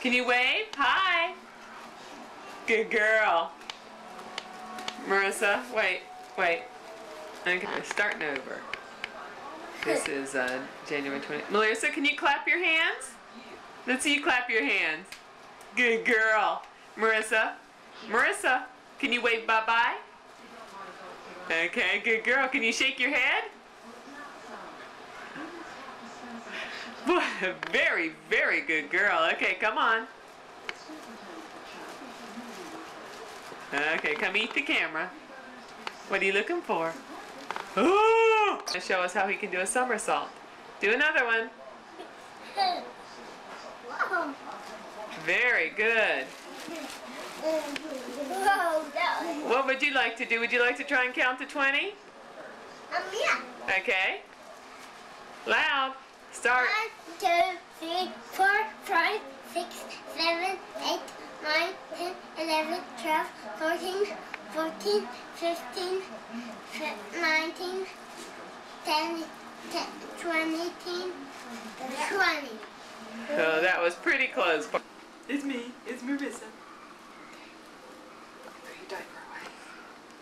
Can you wave? Hi. Good girl. Marissa, wait. Okay, starting over. This is January 20th. Melissa, can you clap your hands? Let's see you clap your hands. Good girl. Marissa, can you wave bye-bye? Okay, good girl. Can you shake your head? Very, very good girl. Okay, come on. Okay, come eat the camera. What are you looking for? Oh! Show us how he can do a somersault. Do another one. Very good. What would you like to do? Would you like to try and count to 20? Yeah. Okay. Loud. Start. 1, 2, 3, 4, 5, 6, 7, 8, 9, 10, 11, 12, 13, 14, 15, 19, 10, 20. Oh, that was pretty close. It's me. It's Marissa. Throw your diaper away.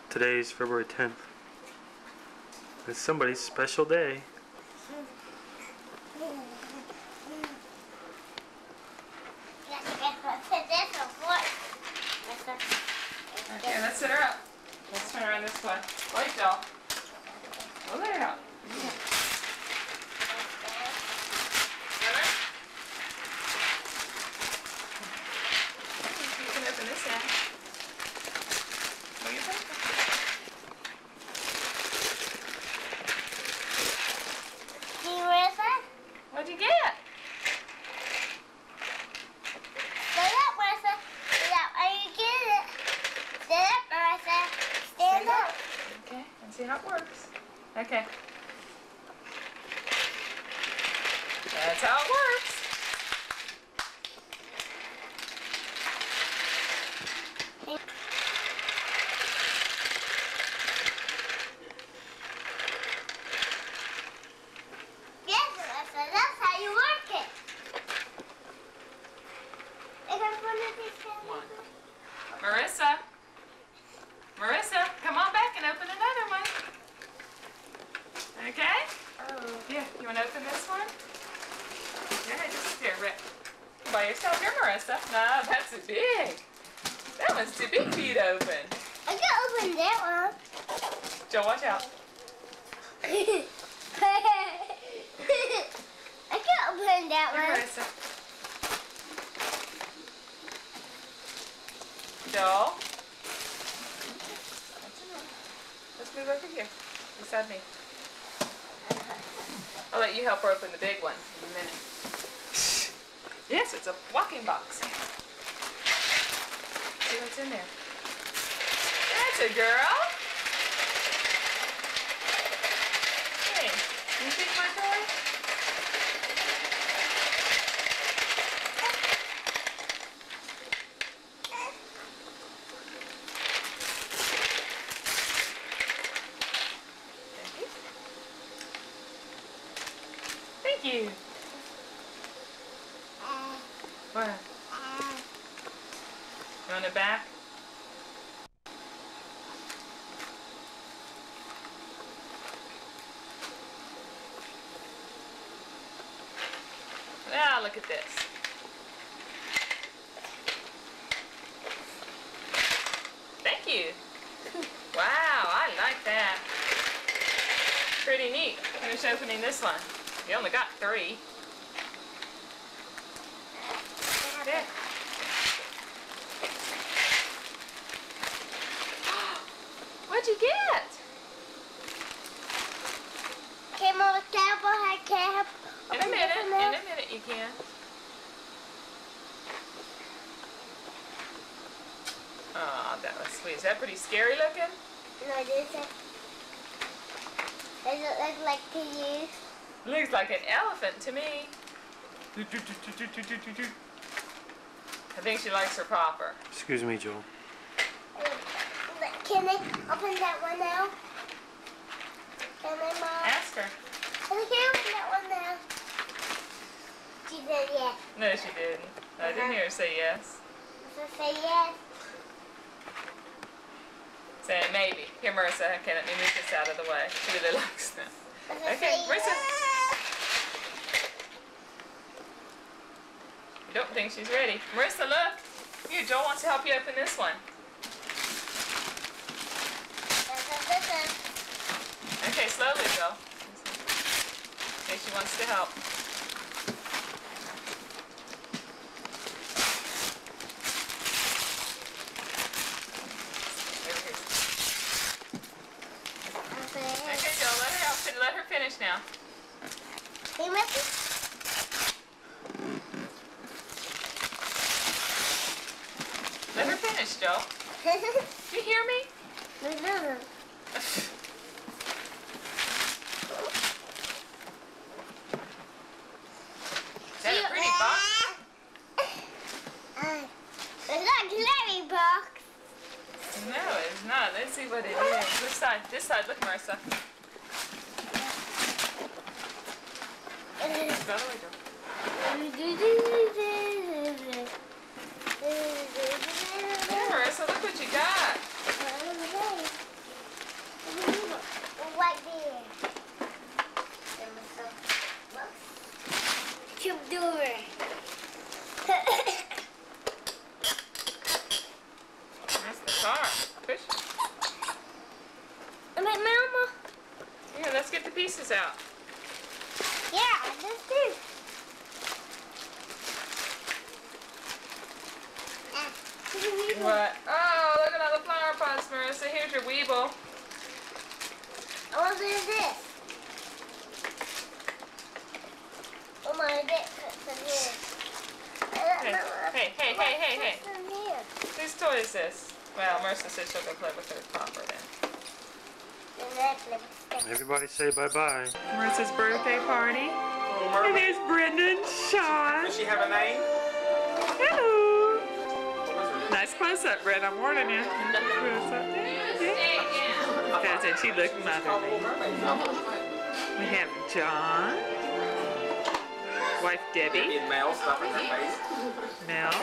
Today's February 10th. It's somebody's special day. Okay, let's sit her up. Let's turn her around this way. Wait, doll. We'll let her out. You can open this end. What do you think? What'd you get? Stand up, Marissa. Stand up. Are you getting it? Stand up, Marissa. Stand up. Okay, and see how it works. Okay. That's how it works. Yes, Marissa. That's how you work it. One. Marissa, come on back and open another one. Okay? Yeah, you want to open this one? Yeah, just here, Rick. By yourself, here, Marissa. No, that's too big. That one's too big for you to open. I can open that one. Joe, watch out. I can open that Here, one. Marissa. Joel. Let's move over here, beside me. I'll let you help her open the big one in a minute. Yes, it's a walking box. See what's in there. That's a girl. Hey, you see my toy? Thank you. What? You want it back? Now look at this. Thank you. Wow, I like that. Pretty neat. Finish opening this one. You only got 3. There. What'd you get? Camel cowboy cap. In a minute you can. Oh, that was sweet. Is that pretty scary looking? No, this is. Does it look like to you? Looks like an elephant to me. I think she likes her popper. Excuse me, Joel. Can I open that one now? Can I, Mom? Ask her. Can I open that one now? She said yes. No, she didn't. I didn't hear her say yes. Marissa said yes. Saying maybe. Here, Marissa. Okay, let me move this out of the way. She really likes them. Marissa Okay, said Marissa. yes. You don't think she's ready. Marissa, look. Here, Joel wants to help you open this one. Okay, slowly, Joel. Okay, she wants to help. Okay, Joel, let her help. Let her finish now. Hey, Missy. Let her finish, Joel. You hear me? No. Is that a pretty box? It's not Larry box. No, it's not. Let's see what it is. This side. This side. Look, Marissa. Go the way, Joel. Here, Marissa, look what you got. Right there. Keep doing. That's the car. Push. Mama. Here, let's get the pieces out. Yeah, this too. What? Oh, look at all the flower pots, Marissa. Here's your Weeble. What is this? Oh my, this in here. Hey. What's in here? Whose toy is this? Well, Marissa says she'll go play with her popper then. Everybody say bye-bye. Marissa's birthday party. Little And mermaid. there's Brendan, Sean. Does she have a name? Hello. What was her name? Nice close-up, Brett. I'm warning you. Close-up. That's it. She looked Called motherly. Little Mermaid. We have John. Wife Debbie. Indian male stuffing her face. Mel.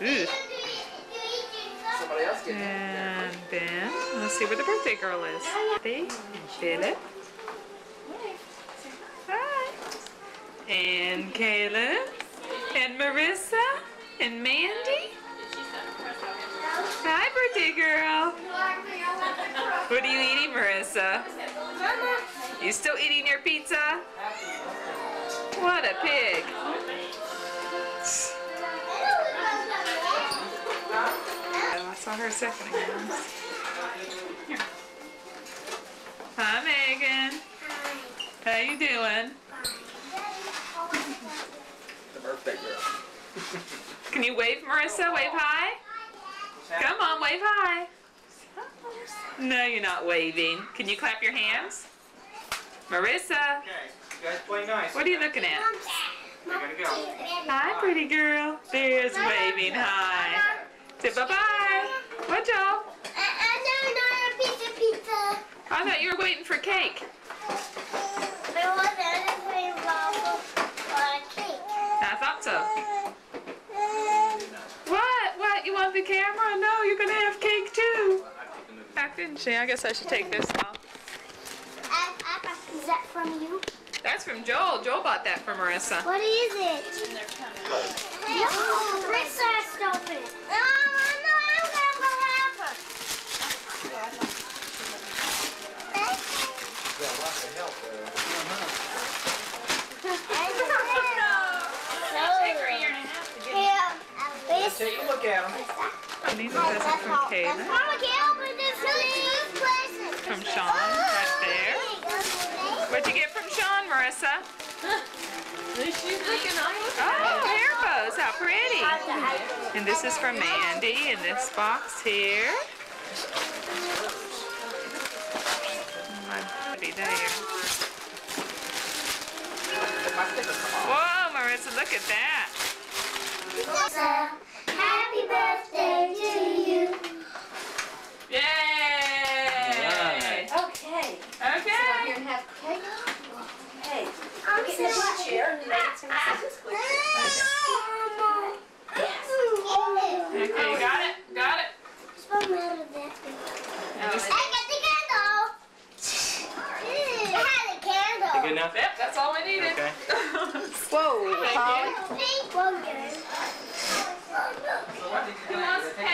Ooh. Somebody else getting it. And Ben. Let's see where the birthday girl is. Kathy. Philip. Hi. And Kayla. And Marissa. And Mandy. Hi, birthday girl. What are you eating, Marissa? You still eating your pizza? What a pig. I saw her a second ago. Here. Hi, Megan. How you doing? The birthday girl. Can you wave, Marissa? Wave hi. Come on, wave hi. No, you're not waving. Can you clap your hands? Marissa, Okay, you guys play nice. what are you looking at? We gotta go. Hi, pretty girl. There's waving hi. Say bye-bye. What, Joe? Another piece of pizza. I thought you were waiting for cake. There was another waffle or a cake. I thought so. What? What? You want the camera? No, you're going to have cake, too. Back, didn't she? I guess I should take this off. Is that from you? That's from Joel. Joel bought that for Marissa. What is it? Marissa stole it. No, I'm gonna go after. Take a look at them. I need a present from Kayla. Mama, can you open this please? From Sean, right there. What'd you get from Sean, Marissa? Oh, hair bows. How pretty. And this is from Mandy in this box here. Might be there. Whoa, Marissa, look at that. Happy birthday to you. Yay! Okay. Okay. Here and have cake. Hey. I'm in the blue chair, and Megan's going to sit in this blue chair. Okay, you got it? Got it? What's the matter with that? Now, I got the candle. I had a candle. Good enough? yep, that's all we needed. Okay. Whoa, Holly. Pink one good. Who wants pink?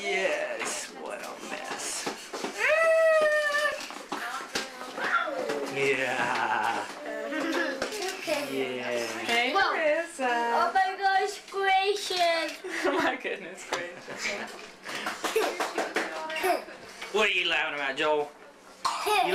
Yes, what a mess. Yeah. Okay. Yeah. Hey, Whoa. Marissa. Oh my gosh, gracious. Oh my goodness gracious. What are you laughing about, Joel? You like